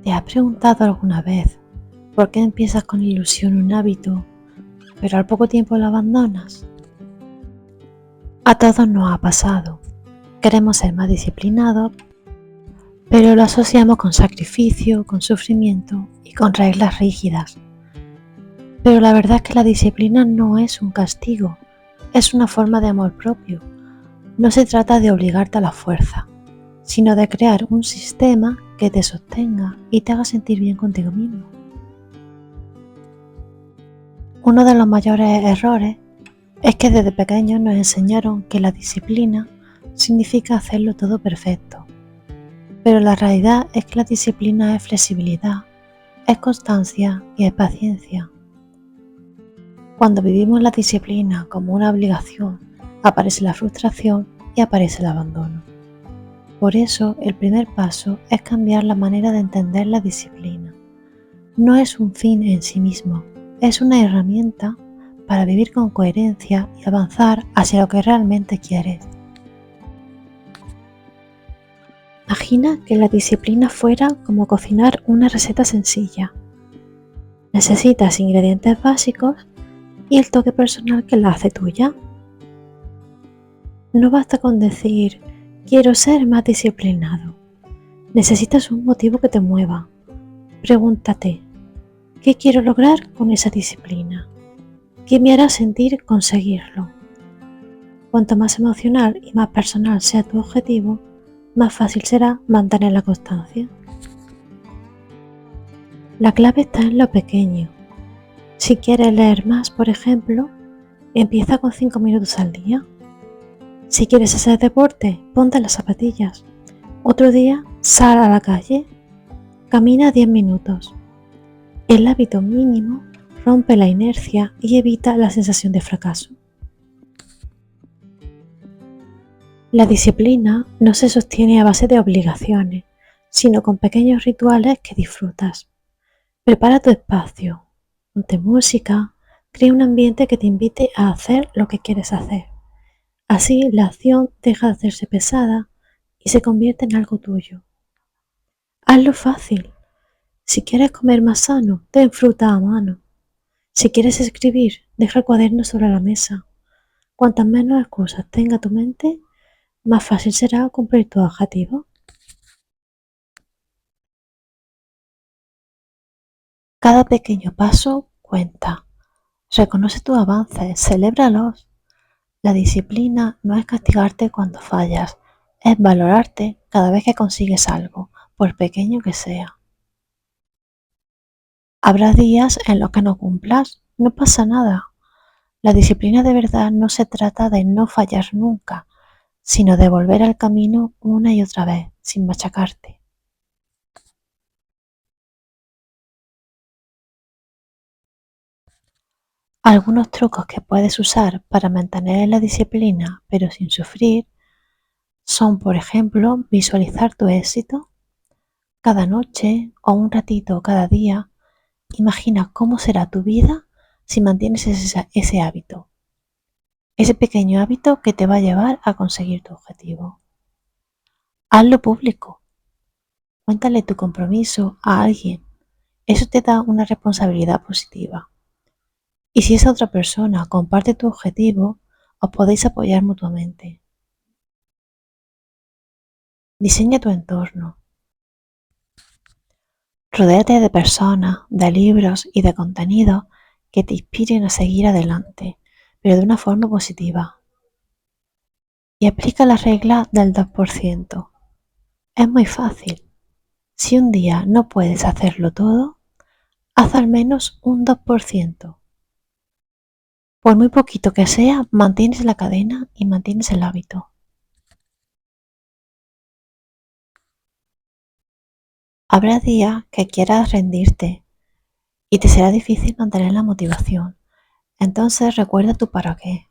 ¿Te has preguntado alguna vez por qué empiezas con ilusión un hábito, pero al poco tiempo lo abandonas? A todos nos ha pasado. Queremos ser más disciplinados, pero lo asociamos con sacrificio, con sufrimiento y con reglas rígidas. Pero la verdad es que la disciplina no es un castigo, es una forma de amor propio. No se trata de obligarte a la fuerza, sino de crear un sistema que te sostenga y te haga sentir bien contigo mismo. Uno de los mayores errores es que desde pequeños nos enseñaron que la disciplina significa hacerlo todo perfecto. Pero la realidad es que la disciplina es flexibilidad, es constancia y es paciencia. Cuando vivimos la disciplina como una obligación, aparece la frustración y aparece el abandono. Por eso, el primer paso es cambiar la manera de entender la disciplina. No es un fin en sí mismo, es una herramienta para vivir con coherencia y avanzar hacia lo que realmente quieres. Imagina que la disciplina fuera como cocinar una receta sencilla. Necesitas ingredientes básicos y el toque personal que la hace tuya. No basta con decir, quiero ser más disciplinado. Necesitas un motivo que te mueva. Pregúntate, ¿qué quiero lograr con esa disciplina? ¿Qué me hará sentir conseguirlo? Cuanto más emocional y más personal sea tu objetivo, más fácil será mantener la constancia. La clave está en lo pequeño. Si quieres leer más, por ejemplo, empieza con 5 minutos al día. Si quieres hacer deporte, ponte las zapatillas. Otro día, sal a la calle, camina 10 minutos. El hábito mínimo rompe la inercia y evita la sensación de fracaso. La disciplina no se sostiene a base de obligaciones, sino con pequeños rituales que disfrutas. Prepara tu espacio, ponte música, crea un ambiente que te invite a hacer lo que quieres hacer. Así la acción deja de hacerse pesada y se convierte en algo tuyo. Hazlo fácil. Si quieres comer más sano, ten fruta a mano. Si quieres escribir, deja el cuaderno sobre la mesa. Cuantas menos excusas tenga tu mente, más fácil será cumplir tus objetivos. Cada pequeño paso cuenta. Reconoce tus avances, celébralos. La disciplina no es castigarte cuando fallas, es valorarte cada vez que consigues algo, por pequeño que sea. Habrá días en los que no cumplas, no pasa nada. La disciplina de verdad no se trata de no fallar nunca, sino de volver al camino una y otra vez, sin machacarte. Algunos trucos que puedes usar para mantener la disciplina pero sin sufrir son, por ejemplo, visualizar tu éxito. Cada noche o un ratito cada día, imagina cómo será tu vida si mantienes ese hábito. Ese pequeño hábito que te va a llevar a conseguir tu objetivo. Hazlo público. Cuéntale tu compromiso a alguien. Eso te da una responsabilidad positiva. Y si esa otra persona comparte tu objetivo, os podéis apoyar mutuamente. Diseña tu entorno. Rodéate de personas, de libros y de contenidos que te inspiren a seguir adelante, pero de una forma positiva. Y aplica la regla del 2%. Es muy fácil. Si un día no puedes hacerlo todo, haz al menos un 2%. Por muy poquito que sea, mantienes la cadena y mantienes el hábito. Habrá días que quieras rendirte y te será difícil mantener la motivación. Entonces recuerda tu para qué.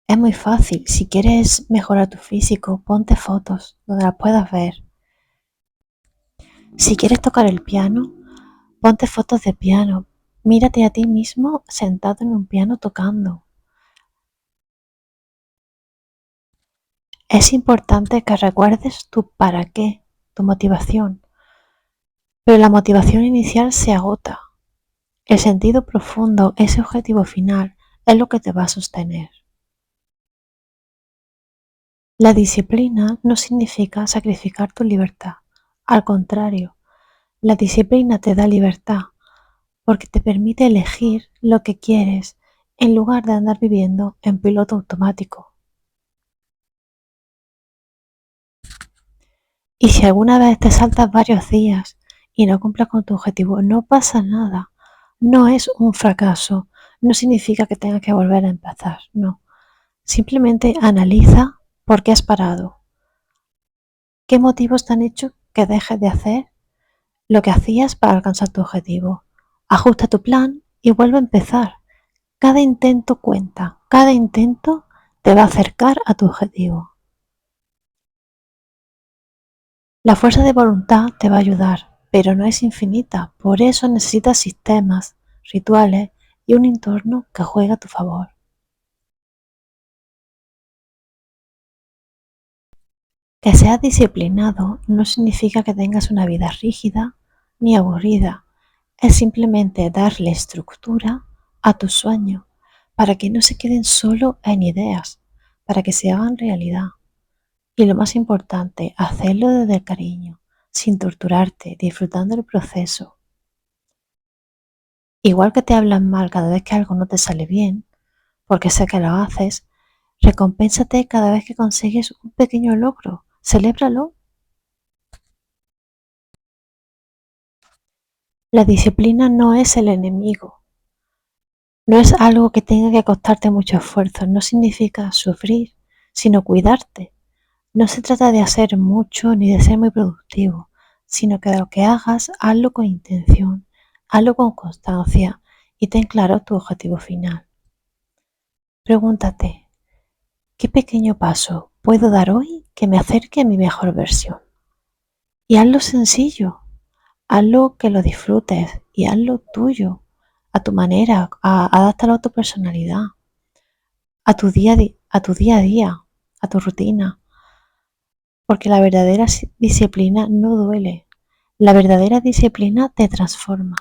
Es muy fácil. Si quieres mejorar tu físico, ponte fotos donde las puedas ver. Si quieres tocar el piano, ponte fotos de piano. Mírate a ti mismo sentado en un piano tocando. Es importante que recuerdes tu para qué, tu motivación. Pero la motivación inicial se agota. El sentido profundo, ese objetivo final, es lo que te va a sostener. La disciplina no significa sacrificar tu libertad. Al contrario, la disciplina te da libertad porque te permite elegir lo que quieres en lugar de andar viviendo en piloto automático. Y si alguna vez te saltas varios días y no cumples con tu objetivo, no pasa nada. No es un fracaso. No significa que tengas que volver a empezar. No. Simplemente analiza por qué has parado. ¿Qué motivos te han hecho que dejes de hacer lo que hacías para alcanzar tu objetivo? Ajusta tu plan y vuelve a empezar. Cada intento cuenta. Cada intento te va a acercar a tu objetivo. La fuerza de voluntad te va a ayudar, pero no es infinita. Por eso necesitas sistemas, rituales y un entorno que juegue a tu favor. Que seas disciplinado no significa que tengas una vida rígida ni aburrida. Es simplemente darle estructura a tus sueños para que no se queden solo en ideas, para que se hagan realidad. Y lo más importante, hacerlo desde el cariño, sin torturarte, disfrutando el proceso. Igual que te hablan mal cada vez que algo no te sale bien, porque sé que lo haces, recompénsate cada vez que consigues un pequeño logro. Celébralo. La disciplina no es el enemigo. No es algo que tenga que costarte mucho esfuerzo. No significa sufrir, sino cuidarte. No se trata de hacer mucho ni de ser muy productivo, sino que de lo que hagas, hazlo con intención, hazlo con constancia y ten claro tu objetivo final. Pregúntate, ¿qué pequeño paso puedo dar hoy que me acerque a mi mejor versión? Y hazlo sencillo, hazlo que lo disfrutes y hazlo tuyo, a tu manera, adáptalo a tu personalidad, a día, a tu rutina. Porque la verdadera disciplina no duele. La verdadera disciplina te transforma.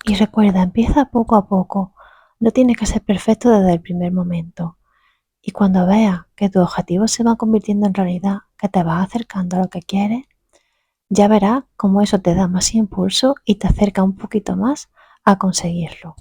Y recuerda, empieza poco a poco. No tienes que ser perfecto desde el primer momento. Y cuando veas que tus objetivos se van convirtiendo en realidad, que te vas acercando a lo que quieres, ya verás cómo eso te da más impulso y te acerca un poquito más a conseguirlo.